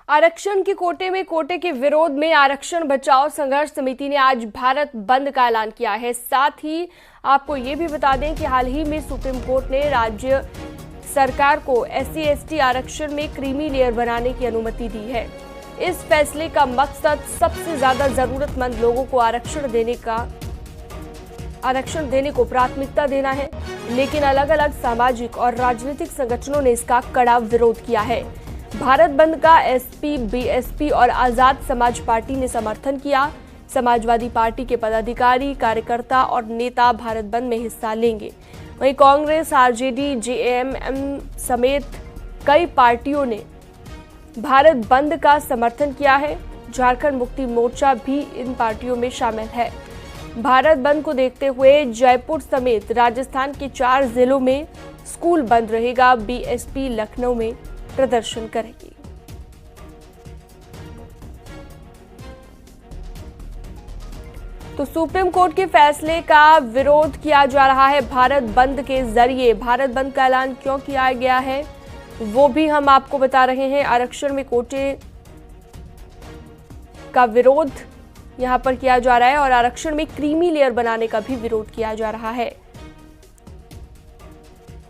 आरक्षण के कोटे के विरोध में आरक्षण बचाओ संघर्ष समिति ने आज भारत बंद का ऐलान किया है। साथ ही आपको ये भी बता दें कि हाल ही में सुप्रीम कोर्ट ने राज्य सरकार को SC/ST आरक्षण में क्रीमी लेयर बनाने की अनुमति दी है। इस फैसले का मकसद सबसे ज्यादा जरूरतमंद लोगों को आरक्षण देने को प्राथमिकता देना है, लेकिन अलग अलग सामाजिक और राजनीतिक संगठनों ने इसका कड़ा विरोध किया है। भारत बंद का SP, BSP और आजाद समाज पार्टी ने समर्थन किया। समाजवादी पार्टी के पदाधिकारी, कार्यकर्ता और नेता भारत बंद में हिस्सा लेंगे। वहीं कांग्रेस, RJD, JMM समेत कई पार्टियों ने भारत बंद का समर्थन किया है। झारखंड मुक्ति मोर्चा भी इन पार्टियों में शामिल है। भारत बंद को देखते हुए जयपुर समेत राजस्थान के 4 जिलों में स्कूल बंद रहेगा। BSP लखनऊ में प्रदर्शन करेगी। तो सुप्रीम कोर्ट के फैसले का विरोध किया जा रहा है। भारत बंद के जरिए भारत बंद का ऐलान क्यों किया गया है वो भी हम आपको बता रहे हैं। आरक्षण में कोटे का विरोध यहां पर किया जा रहा है और आरक्षण में क्रीमी लेयर बनाने का भी विरोध किया जा रहा है।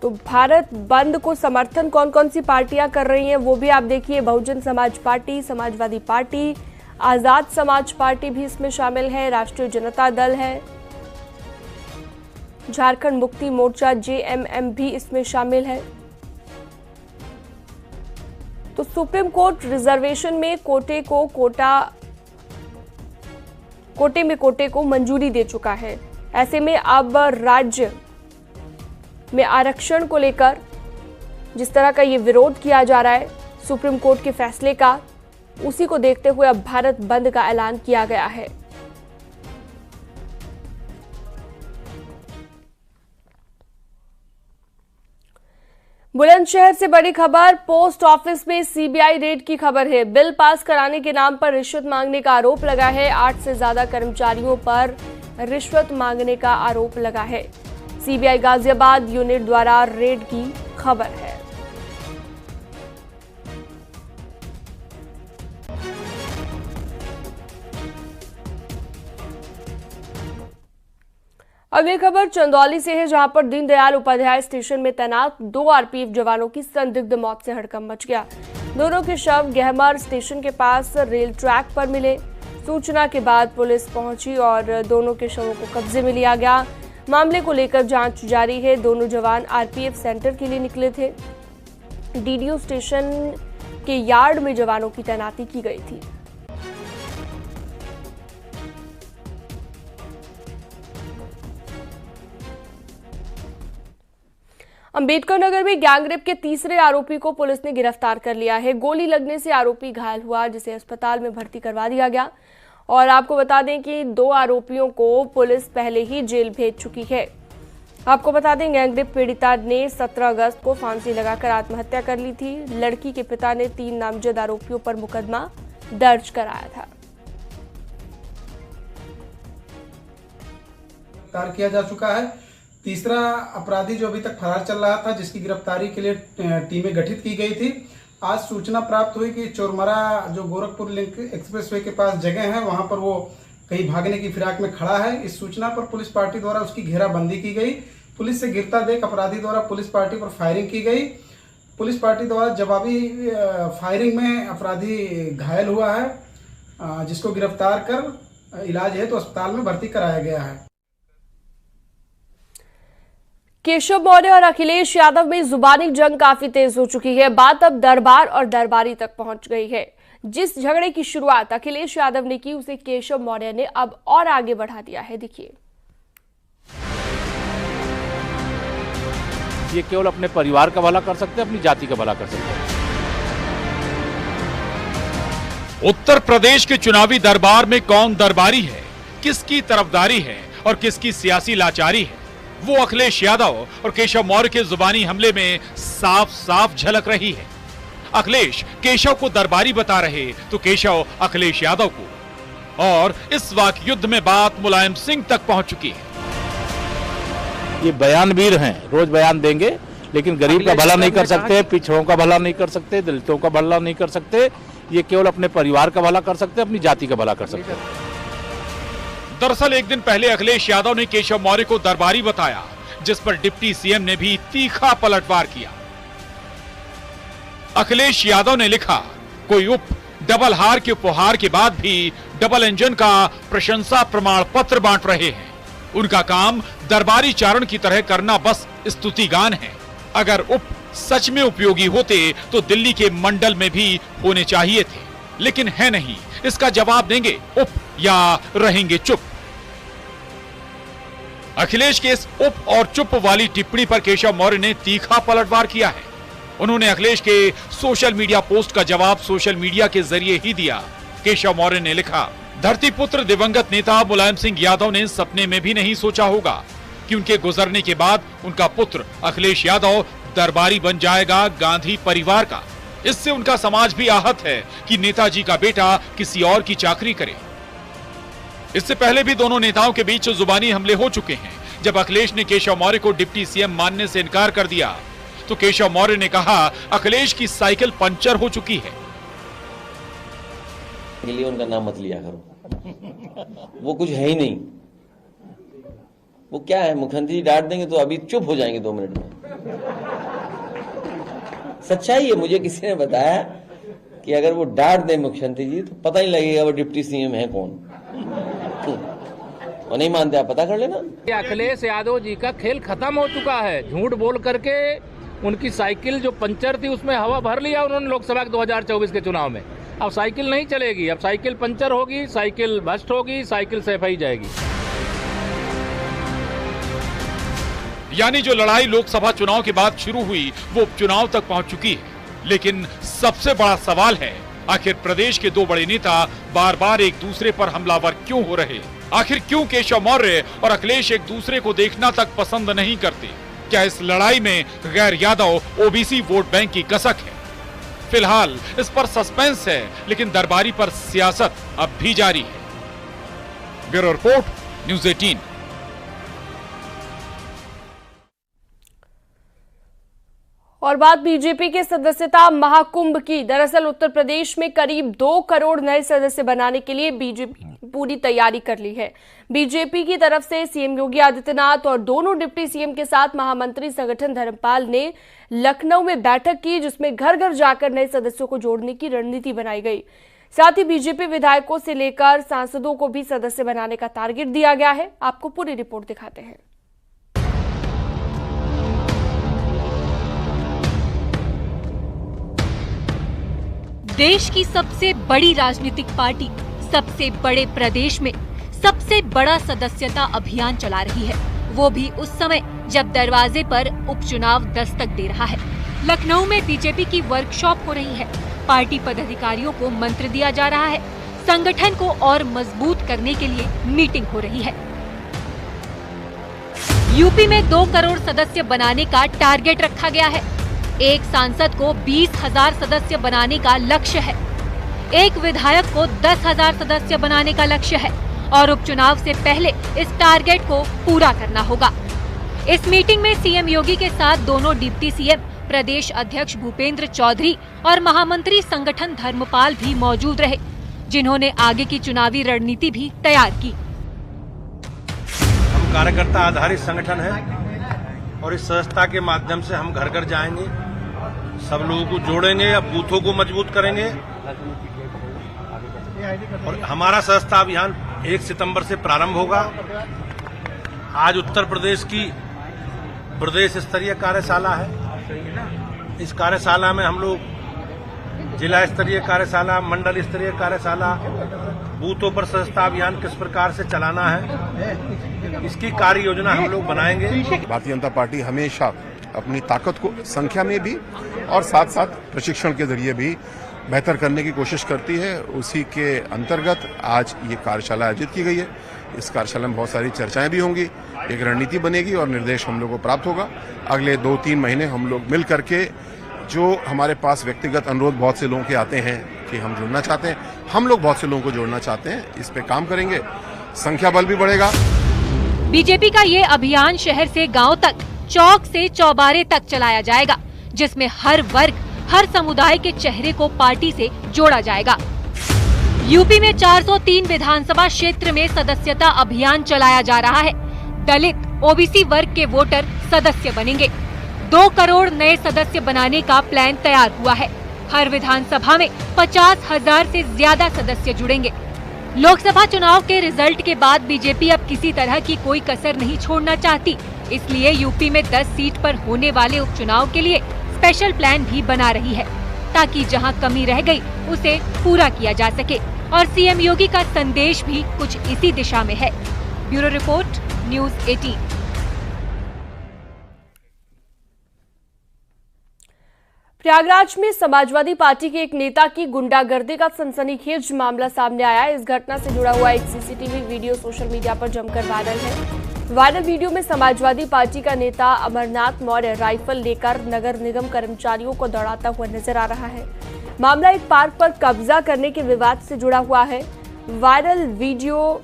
तो भारत बंद को समर्थन कौन कौन सी पार्टियां कर रही हैं वो भी आप देखिए। Bahujan Samaj party, Samajwadi party, Azad Samaj party भी इसमें शामिल है, राष्ट्रीय जनता दल है, झारखंड मुक्ति मोर्चा JMM भी इसमें शामिल है। तो सुप्रीम कोर्ट रिजर्वेशन में कोटे को मंजूरी दे चुका है। ऐसे में अब राज्य में आरक्षण को लेकर जिस तरह का ये विरोध किया जा रहा है सुप्रीम कोर्ट के फैसले का, उसी को देखते हुए अब भारत बंद का ऐलान किया गया है। बुलंदशहर से बड़ी खबर, पोस्ट ऑफिस में CBI रेड की खबर है। बिल पास कराने के नाम पर रिश्वत मांगने का आरोप लगा है। 8 से ज्यादा कर्मचारियों पर रिश्वत मांगने का आरोप लगा है। CBI गाजियाबाद यूनिट द्वारा रेड की खबर है। अगली खबर चंदौली से है, जहां पर दीनदयाल उपाध्याय स्टेशन में तैनात 2 RPF जवानों की संदिग्ध मौत से हड़कंप मच गया। दोनों के शव गहमर स्टेशन के पास रेल ट्रैक पर मिले। सूचना के बाद पुलिस पहुंची और दोनों के शवों को कब्जे में लिया गया। मामले को लेकर जांच जारी है। दोनों जवान RPF सेंटर के लिए निकले थे। DDO स्टेशन के यार्ड में जवानों की तैनाती की गई थी। अंबेडकर नगर में गैंगरेप के तीसरे आरोपी को पुलिस ने गिरफ्तार कर लिया है। गोली लगने से आरोपी घायल हुआ, जिसे अस्पताल में भर्ती करवा दिया गया। और आपको बता दें कि 2 आरोपियों को पुलिस पहले ही जेल भेज चुकी है। आपको बता दें गैंगरेप पीड़िता ने 17 अगस्त को फांसी लगाकर आत्महत्या कर ली थी। लड़की के पिता ने 3 नामजद आरोपियों पर मुकदमा दर्ज कराया था। गिरफ्तार किया जा चुका है। तीसरा अपराधी जो अभी तक फरार चल रहा था, जिसकी गिरफ्तारी के लिए टीमें गठित की गई थी। आज सूचना प्राप्त हुई कि चोरमरा जो गोरखपुर लिंक एक्सप्रेसवे के पास जगह है, वहां पर वो कहीं भागने की फिराक में खड़ा है। इस सूचना पर पुलिस पार्टी द्वारा उसकी घेराबंदी की गई। पुलिस से गिरता देख अपराधी द्वारा पुलिस पार्टी पर फायरिंग की गई। पुलिस पार्टी द्वारा जवाबी फायरिंग में अपराधी घायल हुआ है, जिसको गिरफ्तार कर इलाज हेतु अस्पताल में भर्ती कराया गया है। केशव मौर्य और अखिलेश यादव में जुबानी जंग काफी तेज हो चुकी है। बात अब दरबार और दरबारी तक पहुंच गई है। जिस झगड़े की शुरुआत अखिलेश यादव ने की, उसे केशव मौर्य ने अब और आगे बढ़ा दिया है। देखिए, ये केवल अपने परिवार का भला कर सकते हैं, अपनी जाति का भला कर सकते हैं। उत्तर प्रदेश के चुनावी दरबार में कौन दरबारी है, किसकी तरफदारी है और किसकी सियासी लाचारी है, वो अखिलेश यादव और केशव मौर्य के जुबानी हमले में साफ साफ झलक रही है। अखिलेश केशव को दरबारी बता रहे तो केशव अखिलेश यादव को, और इस वाक युद्ध में बात मुलायम सिंह तक पहुंच चुकी है। ये बयानवीर हैं, रोज बयान देंगे, लेकिन गरीब का भला नहीं कर सकते, पिछड़ों का भला नहीं कर सकते, दलितों का भला नहीं कर सकते। ये केवल अपने परिवार का भला कर सकते हैं, अपनी जाति का भला कर सकते हैं। दरअसल एक दिन पहले अखिलेश यादव ने केशव मौर्य को दरबारी बताया, जिस पर डिप्टी सीएम ने भी तीखा पलटवार किया। अखिलेश यादव ने लिखा, कोई डबल हार के उपहार के बाद भी डबल इंजन का प्रशंसा प्रमाण पत्र बांट रहे हैं। उनका काम दरबारी चारण की तरह करना बस स्तुतिगान है। अगर सच में उपयोगी होते तो दिल्ली के मंडल में भी होने चाहिए थे, लेकिन है नहीं। इसका जवाब देंगे या रहेंगे चुप। अखिलेश के इस और चुप वाली टिप्पणी पर केशव मौर्य ने तीखा पलटवार किया है। उन्होंने अखिलेश के सोशल मीडिया पोस्ट का जवाब सोशल मीडिया के जरिए ही दिया। केशव मौर्य ने लिखा, धरती पुत्र दिवंगत नेता मुलायम सिंह यादव ने सपने में भी नहीं सोचा होगा कि उनके गुजरने के बाद उनका पुत्र अखिलेश यादव दरबारी बन जाएगा गांधी परिवार का। इससे उनका समाज भी आहत है कि नेताजी का बेटा किसी और की चाकरी करे। इससे पहले भी दोनों नेताओं के बीच जुबानी हमले हो चुके हैं। जब अखिलेश ने केशव मौर्य को डिप्टी सीएम मानने से इनकार कर दिया तो केशव मौर्य ने कहा, अखिलेश की साइकिल पंचर हो चुकी है। के लिए उनका नाम मत लिया करो, वो कुछ है ही नहीं। वो क्या है, मुख्यमंत्री डांट देंगे तो अभी चुप हो जाएंगे 2 मिनट में। सच्चाई है, मुझे किसी ने बताया कि अगर वो डांट दे मुख्यमंत्री जी तो पता ही लगेगा वो डिप्टी सीएम है कौन। वो नहीं मानते, आप पता कर लेना। अखिलेश यादव जी का खेल खत्म हो चुका है। झूठ बोल करके उनकी साइकिल जो पंचर थी उसमें हवा भर लिया उन्होंने लोकसभा के 2024 के चुनाव में। अब साइकिल नहीं चलेगी, अब साइकिल पंचर होगी, साइकिल भ्रष्ट होगी, साइकिल सफाई जाएगी। यानी जो लड़ाई लोकसभा चुनाव के बाद शुरू हुई वो उपचुनाव तक पहुंच चुकी है। लेकिन सबसे बड़ा सवाल है, आखिर प्रदेश के 2 बड़े नेता बार बार एक दूसरे पर हमलावर क्यों हो रहे? आखिर क्यों केशव मौर्य और अखिलेश एक दूसरे को देखना तक पसंद नहीं करते? क्या इस लड़ाई में गैर यादव ओबीसी वोट बैंक की कसक है? फिलहाल इस पर सस्पेंस है, लेकिन दरबारी पर सियासत अब भी जारी है। Bureau report, news 18। और बात बीजेपी के सदस्यता महाकुंभ की। दरअसल उत्तर प्रदेश में करीब 2 करोड़ नए सदस्य बनाने के लिए बीजेपी पूरी तैयारी कर ली है। बीजेपी की तरफ से सीएम योगी आदित्यनाथ और दोनों डिप्टी सीएम के साथ महामंत्री संगठन धर्मपाल ने लखनऊ में बैठक की, जिसमें घर घर जाकर नए सदस्यों को जोड़ने की रणनीति बनाई गई। साथ ही बीजेपी विधायकों से लेकर सांसदों को भी सदस्य बनाने का टारगेट दिया गया है। आपको पूरी रिपोर्ट दिखाते हैं। देश की सबसे बड़ी राजनीतिक पार्टी सबसे बड़े प्रदेश में सबसे बड़ा सदस्यता अभियान चला रही है, वो भी उस समय जब दरवाजे पर उपचुनाव दस्तक दे रहा है। लखनऊ में बीजेपी की वर्कशॉप हो रही है। पार्टी पदाधिकारियों को मंत्र दिया जा रहा है। संगठन को और मजबूत करने के लिए मीटिंग हो रही है। यूपी में 2 करोड़ सदस्य बनाने का टारगेट रखा गया है। एक सांसद को 20,000 सदस्य बनाने का लक्ष्य है। एक विधायक को 10,000 सदस्य बनाने का लक्ष्य है और उपचुनाव से पहले इस टारगेट को पूरा करना होगा। इस मीटिंग में सीएम योगी के साथ दोनों डिप्टी सीएम, प्रदेश अध्यक्ष भूपेंद्र चौधरी और महामंत्री संगठन धर्मपाल भी मौजूद रहे, जिन्होंने आगे की चुनावी रणनीति भी तैयार की। हम कार्यकर्ता आधारित संगठन है और इस संस्था के माध्यम से हम घर घर जाएंगे, सब लोगों को जोड़ेंगे या बूथों को मजबूत करेंगे। और हमारा संस्था अभियान 1 सितंबर से प्रारंभ होगा। आज उत्तर प्रदेश की प्रदेश स्तरीय कार्यशाला है। इस कार्यशाला में हम लोग जिला स्तरीय कार्यशाला, मंडल स्तरीय कार्यशाला, बूथों पर संस्था अभियान किस प्रकार से चलाना है, इसकी कार्य योजना हम लोग बनाएंगे। भारतीय जनता पार्टी हमेशा अपनी ताकत को संख्या में भी और साथ साथ प्रशिक्षण के जरिए भी बेहतर करने की कोशिश करती है। उसी के अंतर्गत आज ये कार्यशाला आयोजित की गई है। इस कार्यशाला में बहुत सारी चर्चाएं भी होंगी, एक रणनीति बनेगी और निर्देश हम लोगों को प्राप्त होगा। अगले 2-3 महीने हम लोग मिल करके, जो हमारे पास व्यक्तिगत अनुरोध बहुत से लोगों के आते हैं कि हम जुड़ना चाहते हैं, हम लोग बहुत से लोगों को जोड़ना चाहते हैं, इस पे काम करेंगे। संख्या बल भी बढ़ेगा। बीजेपी का ये अभियान शहर से गांव तक, चौक से चौबारे तक चलाया जाएगा, जिसमें हर वर्ग हर समुदाय के चेहरे को पार्टी से जोड़ा जाएगा। यूपी में 403 विधानसभा क्षेत्र में सदस्यता अभियान चलाया जा रहा है। दलित, ओबीसी वर्ग के वोटर सदस्य बनेंगे। 2 करोड़ नए सदस्य बनाने का प्लान तैयार हुआ है। हर विधानसभा में 50,000 से ज्यादा सदस्य जुड़ेंगे। लोकसभा चुनाव के रिजल्ट के बाद बीजेपी अब किसी तरह की कोई कसर नहीं छोड़ना चाहती, इसलिए यूपी में 10 सीट पर होने वाले उपचुनाव के लिए स्पेशल प्लान भी बना रही है, ताकि जहां कमी रह गई उसे पूरा किया जा सके। और सीएम योगी का संदेश भी कुछ इसी दिशा में है। Bureau report, news 18। प्रयागराज में समाजवादी पार्टी के एक नेता की गुंडागर्दी का सनसनीखेज मामला सामने आया है। इस घटना से जुड़ा हुआ एक सीसीटीवी वीडियो सोशल मीडिया पर जमकर वायरल है। वायरल वीडियो में समाजवादी पार्टी का नेता अमरनाथ मौर्य राइफल लेकर नगर निगम कर्मचारियों को दौड़ाता हुआ नजर आ रहा है। मामला एक पार्क पर कब्जा करने के विवाद से जुड़ा हुआ है। वायरल वीडियो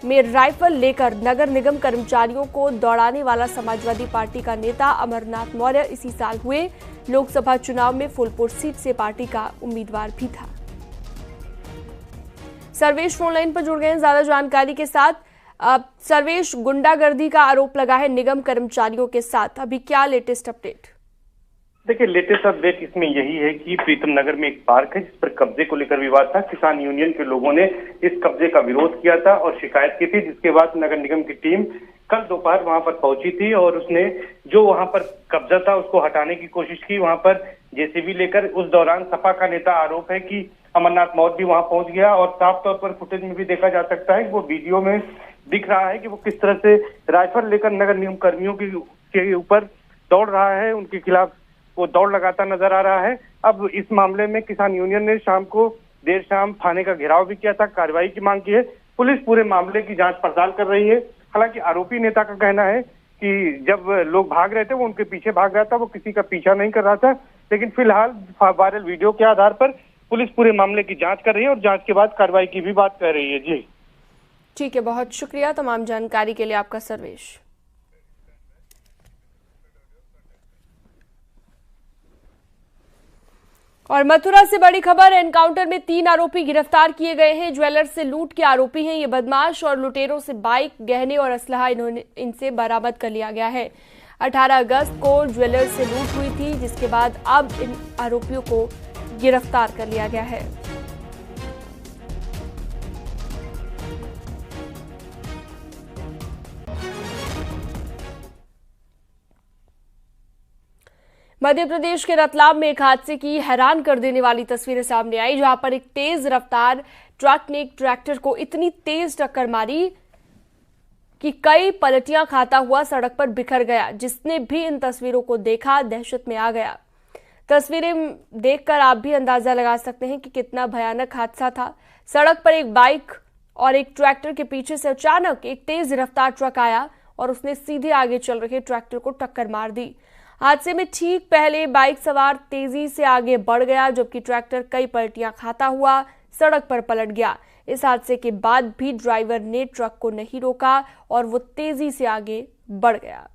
में राइफल लेकर नगर निगम कर्मचारियों को दौड़ाने वाला समाजवादी पार्टी का नेता अमरनाथ मौर्य इसी साल हुए लोकसभा चुनाव में फूलपुर सीट से पार्टी का उम्मीदवार भी था। सर्वेश फोन लाइन पर जुड़ गए हैं ज्यादा जानकारी के साथ। सर्वेश, गुंडागर्दी का आरोप लगा है निगम कर्मचारियों के साथ, अभी क्या लेटेस्ट अपडेट? देखिए, लेटेस्ट अपडेट इसमें यही है कि प्रीतम नगर में एक पार्क है जिस पर कब्जे को लेकर विवाद था। किसान यूनियन के लोगों ने इस कब्जे का विरोध किया था और शिकायत की थी, जिसके बाद नगर निगम की टीम कल दोपहर वहां पर पहुंची थी और उसने जो वहां पर कब्जा था उसको हटाने की कोशिश की, वहां पर जेसीबी लेकर। उस दौरान सपा का नेता आरोप है कि अमरनाथ मौर्य भी वहां पहुंच गया और साफ तौर पर फुटेज में भी देखा जा सकता है कि वो वीडियो में दिख रहा है कि वो किस तरह से राइफल लेकर नगर निगम कर्मियों के ऊपर दौड़ रहा है, उनके खिलाफ वो दौड़ लगाता नजर आ रहा है। अब इस मामले में किसान यूनियन ने देर शाम थाने का घेराव भी किया था, कार्रवाई की मांग की है। पुलिस पूरे मामले की जांच पड़ताल कर रही है। हालांकि आरोपी नेता का कहना है कि जब लोग भाग रहे थे वो उनके पीछे भाग रहा था, वो किसी का पीछा नहीं कर रहा था। लेकिन फिलहाल वायरल वीडियो के आधार पर पुलिस पूरे मामले की जांच कर रही है और जांच के बाद कार्रवाई की भी बात कर रही है। जी ठीक है, बहुत शुक्रिया तमाम जानकारी के लिए आपका सर्वेश। और मथुरा से बड़ी खबर, एनकाउंटर में 3 आरोपी गिरफ्तार किए गए हैं। ज्वेलर्स से लूट के आरोपी हैं ये बदमाश और लुटेरों से बाइक, गहने और असलहा इनसे बरामद कर लिया गया है। 18 अगस्त को ज्वेलर्स से लूट हुई थी, जिसके बाद अब इन आरोपियों को गिरफ्तार कर लिया गया है। मध्य प्रदेश के रतलाम में एक हादसे की हैरान कर देने वाली तस्वीरें सामने आई, जहां पर एक तेज रफ्तार ट्रक ने एक ट्रैक्टर को इतनी तेज टक्कर मारी कि कई पलटियां खाता हुआ सड़क पर बिखर गया। जिसने भी इन तस्वीरों को देखा दहशत में आ गया। तस्वीरें देखकर आप भी अंदाजा लगा सकते हैं कि कितना भयानक हादसा था। सड़क पर एक बाइक और एक ट्रैक्टर के पीछे से अचानक एक तेज रफ्तार ट्रक आया और उसने सीधे आगे चल रहे ट्रैक्टर को टक्कर मार दी। हादसे में ठीक पहले बाइक सवार तेजी से आगे बढ़ गया, जबकि ट्रैक्टर कई पलटियां खाता हुआ सड़क पर पलट गया। इस हादसे के बाद भी ड्राइवर ने ट्रक को नहीं रोका और वो तेजी से आगे बढ़ गया।